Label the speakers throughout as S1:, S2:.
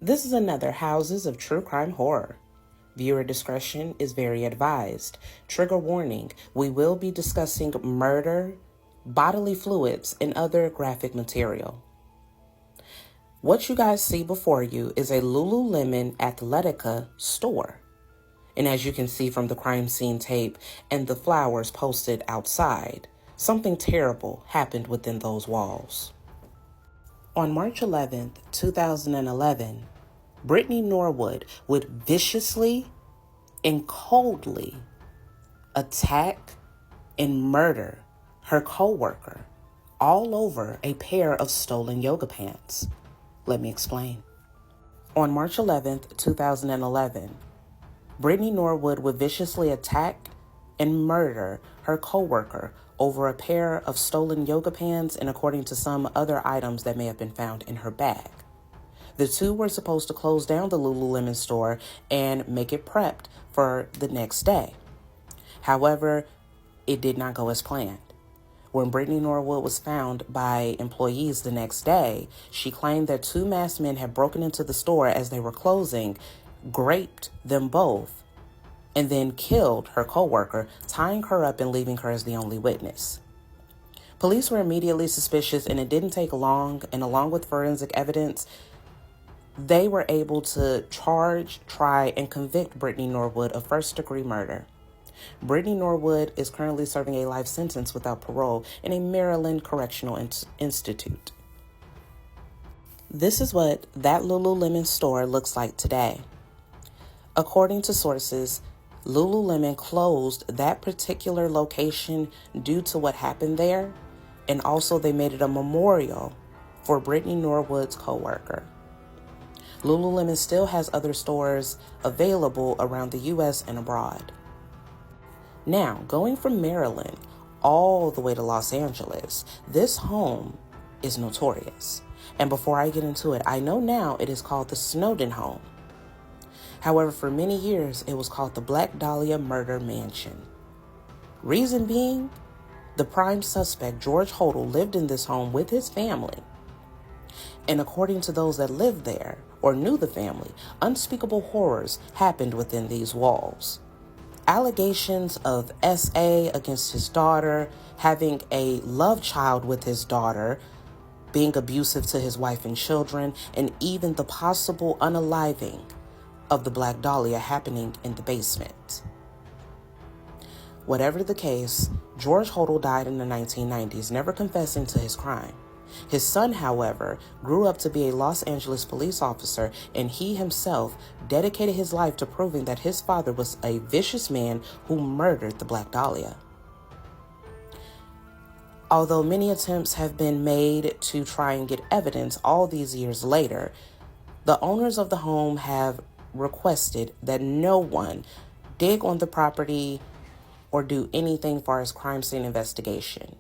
S1: This is another Houses of True Crime Horror. Viewer discretion is very advised. Trigger warning, we will be discussing murder, bodily fluids, and other graphic material. What you guys see before you is a LuluLemon Athletica store. And as you can see from the crime scene tape and the flowers posted outside, something terrible happened within those walls. On March 11th, 2011, Brittany Norwood would viciously and coldly attack and murder her co-worker all over a pair of stolen yoga pants. Let me explain. On March 11th, 2011, Brittany Norwood would viciously attack and murder her co-worker over a pair of stolen yoga pants and according to some other items that may have been found in her bag. The two were supposed to close down the LuluLemon store and make it prepped for the next day. However, it did not go as planned. When Brittany Norwood was found by employees the next day, she claimed that two masked men had broken into the store as they were closing, raped them both, and then killed her co-worker, tying her up and leaving her as the only witness. Police were immediately suspicious, and it didn't take long, and along with forensic evidence, they were able to charge, try, and convict Brittany Norwood of first-degree murder. Brittany Norwood is currently serving a life sentence without parole in a Maryland Correctional Institute. This is what that LuluLemon store looks like today. According to sources, LuluLemon closed that particular location due to what happened there, and also they made it a memorial for Brittany Norwood's co-worker. LuluLemon still has other stores available around the U.S. and abroad. Now, going from Maryland all the way to Los Angeles, this home is notorious. And before I get into it, I know now it is called the Snowden home. However, for many years, it was called the Black Dahlia Murder Mansion. Reason being, the prime suspect, George Hodel, lived in this home with his family. And according to those that lived there or knew the family, unspeakable horrors happened within these walls. Allegations of SA against his daughter, having a love child with his daughter, being abusive to his wife and children, and even the possible unaliving of the Black Dahlia happening in the basement. Whatever the case, George Hodel died in the 1990s, never confessing to his crime. His son, however, grew up to be a Los Angeles police officer, and he himself dedicated his life to proving that his father was a vicious man who murdered the Black Dahlia. Although many attempts have been made to try and get evidence all these years later, the owners of the home have requested that no one dig on the property or do anything far as crime scene investigation.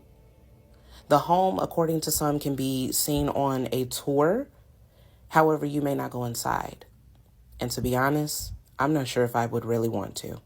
S1: The home, according to some, can be seen on a tour. However, you may not go inside. And to be honest, I'm not sure if I would really want to.